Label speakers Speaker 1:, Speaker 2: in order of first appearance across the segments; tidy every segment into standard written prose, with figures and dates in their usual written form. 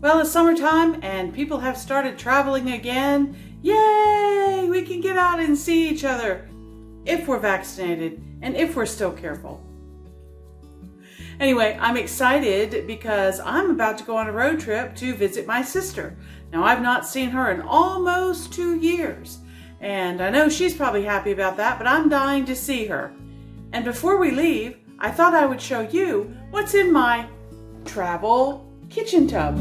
Speaker 1: Well, it's summertime and people have started traveling again. Yay! We can get out and see each other if we're vaccinated and if we're still careful. Anyway, I'm excited because I'm about to go on a road trip to visit my sister. Now, I've not seen her in almost 2 years, and I know she's probably happy about that, but I'm dying to see her. And before we leave, I thought I would show you what's in my travel kitchen tub.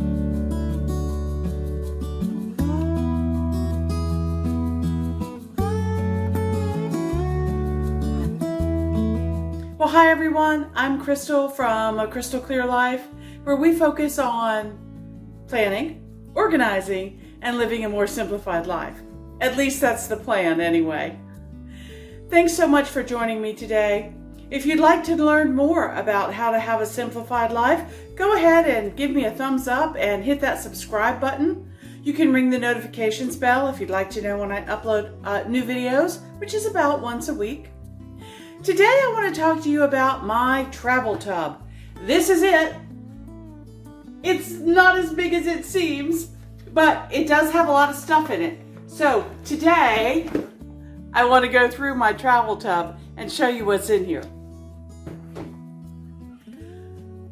Speaker 1: Well, hi everyone, I'm Crystal from A Crystal Clear Life, where we focus on planning, organizing, and living a more simplified life. At least that's the plan anyway. Thanks so much for joining me today. If you'd like to learn more about how to have a simplified life, go ahead and give me a thumbs up and hit that subscribe button. You can ring the notifications bell if you'd like to know when I upload new videos, which is about once a week. Today I want to talk to you about my travel tub. This is it. It's not as big as it seems, but it does have a lot of stuff in it. So today I want to go through my travel tub and show you what's in here.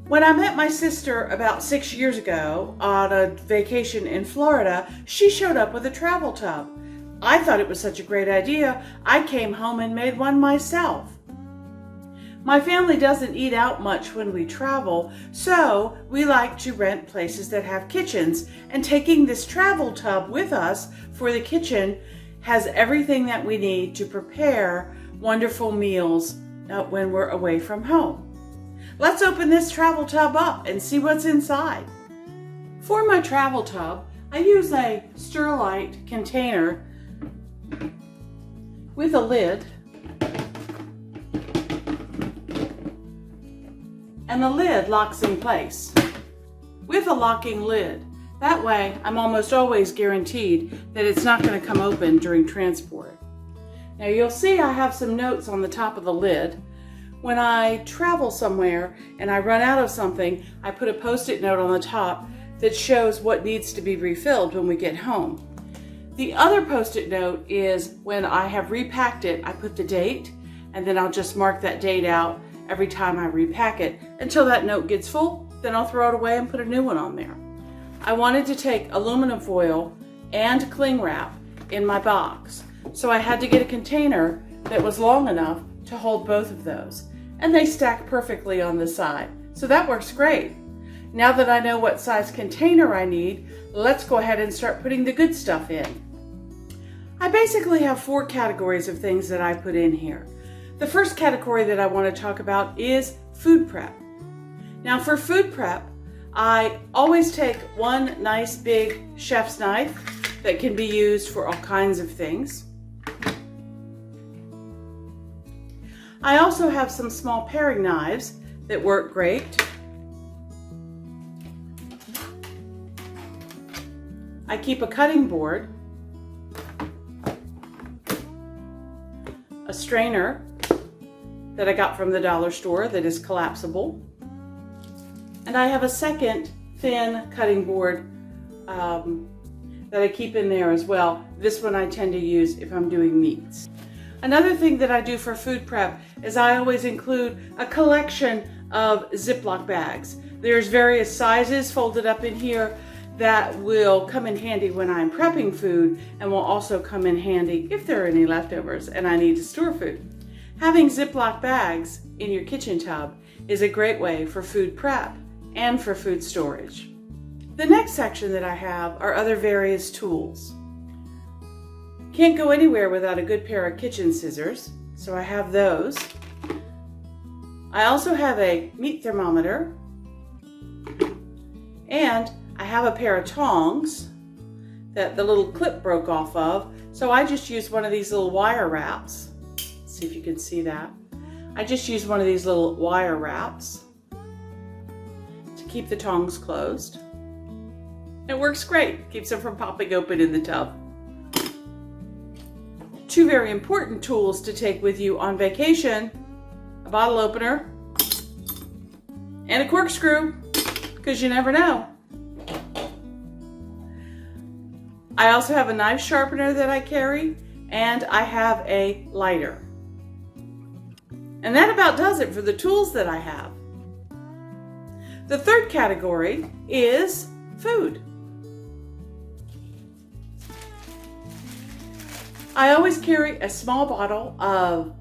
Speaker 1: When I met my sister about 6 years ago on a vacation in Florida, she showed up with a travel tub. I thought it was such a great idea, I came home and made one myself. My family doesn't eat out much when we travel, so we like to rent places that have kitchens, and taking this travel tub with us for the kitchen has everything that we need to prepare wonderful meals when we're away from home. Let's open this travel tub up and see what's inside. For my travel tub, I use a Sterlite container with a lid, and the lid locks in place with a locking lid. That way, I'm almost always guaranteed that it's not going to come open during transport. Now you'll see I have some notes on the top of the lid. When I travel somewhere and I run out of something, I put a Post-it note on the top that shows what needs to be refilled when we get home. The other Post-it note is when I have repacked it, I put the date, and then I'll just mark that date out every time I repack it until that note gets full. Then I'll throw it away and put a new one on there. I wanted to take aluminum foil and cling wrap in my box, so I had to get a container that was long enough to hold both of those, and they stack perfectly on the side, so that works great. Now that I know what size container I need, let's go ahead and start putting the good stuff in. I basically have 4 categories of things that I put in here. The first category that I want to talk about is food prep. Now for food prep, I always take one nice big chef's knife that can be used for all kinds of things. I also have some small paring knives that work great. I keep a cutting board, a strainer that I got from the dollar store that is collapsible, and I have a second thin cutting board that I keep in there as well. This one I tend to use if I'm doing meats. Another thing that I do for food prep is I always include a collection of Ziploc bags. There's various sizes folded up in here that will come in handy when I'm prepping food, and will also come in handy if there are any leftovers and I need to store food. Having Ziploc bags in your kitchen tub is a great way for food prep and for food storage. The next section that I have are other various tools. Can't go anywhere without a good pair of kitchen scissors, so I have those. I also have a meat thermometer, and I have a pair of tongs that the little clip broke off of, so I just use one of these little wire wraps. Let's see if you can see that. I just use one of these little wire wraps to keep the tongs closed. It works great, keeps them from popping open in the tub. 2 very important tools to take with you on vacation: a bottle opener and a corkscrew, because you never know. I also have a knife sharpener that I carry, and I have a lighter. And that about does it for the tools that I have. The third category is food. I always carry a small bottle of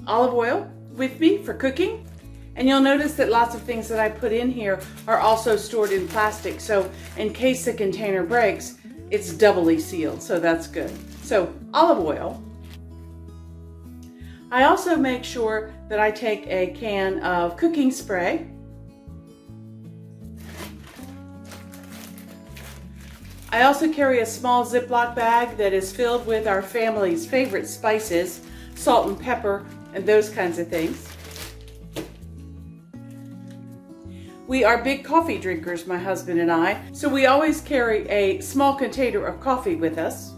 Speaker 1: olive oil with me for cooking. And you'll notice that lots of things that I put in here are also stored in plastic. So in case the container breaks, it's doubly sealed. So that's good. So olive oil. I also make sure that I take a can of cooking spray. I also carry a small Ziploc bag that is filled with our family's favorite spices, salt and pepper, and those kinds of things. We are big coffee drinkers, my husband and I, so we always carry a small container of coffee with us.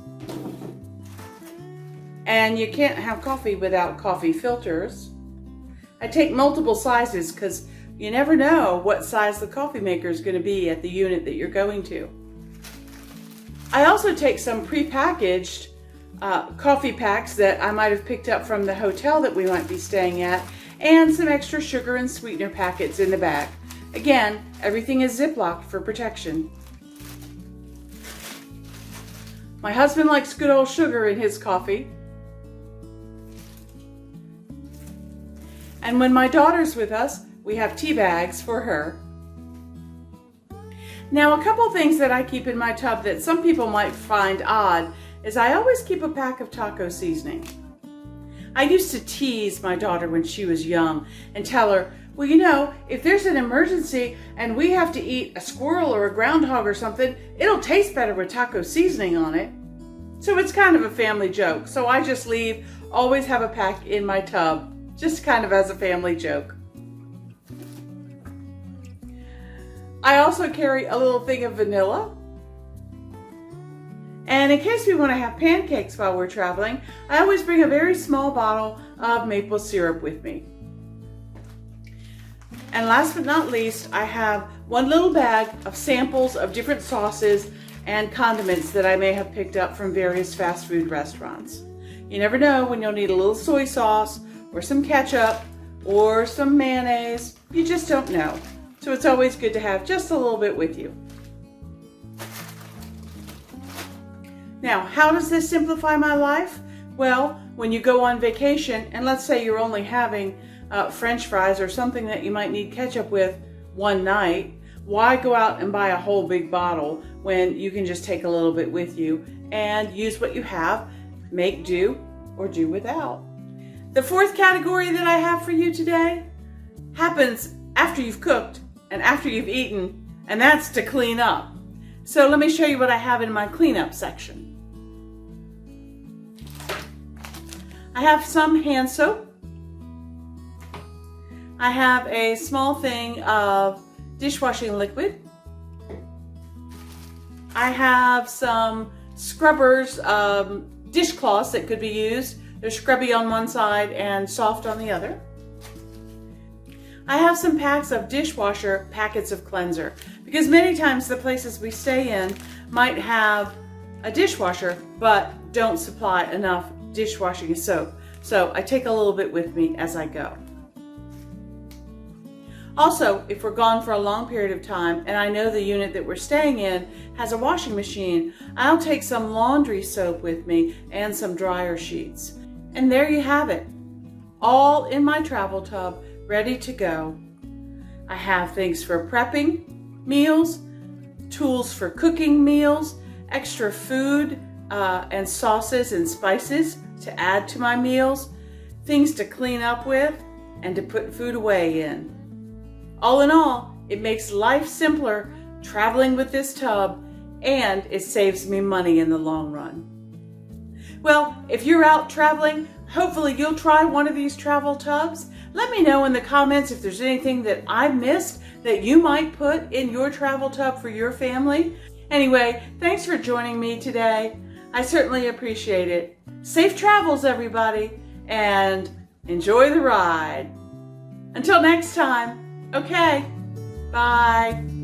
Speaker 1: And you can't have coffee without coffee filters. I take multiple sizes because you never know what size the coffee maker is going to be at the unit that you're going to. I also take some prepackaged coffee packs that I might have picked up from the hotel that we might be staying at, and some extra sugar and sweetener packets in the bag. Again, everything is Ziplocked for protection. My husband likes good old sugar in his coffee. And when my daughter's with us, we have tea bags for her. Now, a couple things that I keep in my tub that some people might find odd is I always keep a pack of taco seasoning. I used to tease my daughter when she was young and tell her, well, you know, if there's an emergency and we have to eat a squirrel or a groundhog or something, it'll taste better with taco seasoning on it. So it's kind of a family joke. So I just always have a pack in my tub, just kind of as a family joke. I also carry a little thing of vanilla. And in case we want to have pancakes while we're traveling, I always bring a very small bottle of maple syrup with me. And last but not least, I have one little bag of samples of different sauces and condiments that I may have picked up from various fast food restaurants. You never know when you'll need a little soy sauce or some ketchup or some mayonnaise. You just don't know. So it's always good to have just a little bit with you. Now, how does this simplify my life? Well, when you go on vacation, and let's say you're only having French fries or something that you might need ketchup with one night, why go out and buy a whole big bottle when you can just take a little bit with you and use what you have, make do, or do without? The fourth category that I have for you today happens after you've cooked and after you've eaten, and that's to clean up. So let me show you what I have in my cleanup section. I have some hand soap. I have a small thing of dishwashing liquid. I have some scrubbers, dishcloths that could be used. They're scrubby on one side and soft on the other. I have some packs of dishwasher packets of cleanser because many times the places we stay in might have a dishwasher but don't supply enough dishwashing soap. So I take a little bit with me as I go. Also, if we're gone for a long period of time and I know the unit that we're staying in has a washing machine, I'll take some laundry soap with me and some dryer sheets. And there you have it, all in my travel tub, ready to go. I have things for prepping meals, tools for cooking meals, extra food and sauces and spices to add to my meals, things to clean up with, and to put food away in. All in all, it makes life simpler traveling with this tub, and it saves me money in the long run. Well, if you're out traveling, hopefully you'll try one of these travel tubs. Let me know in the comments if there's anything that I missed that you might put in your travel tub for your family. Anyway, thanks for joining me today. I certainly appreciate it. Safe travels, everybody, and enjoy the ride. Until next time, okay, bye.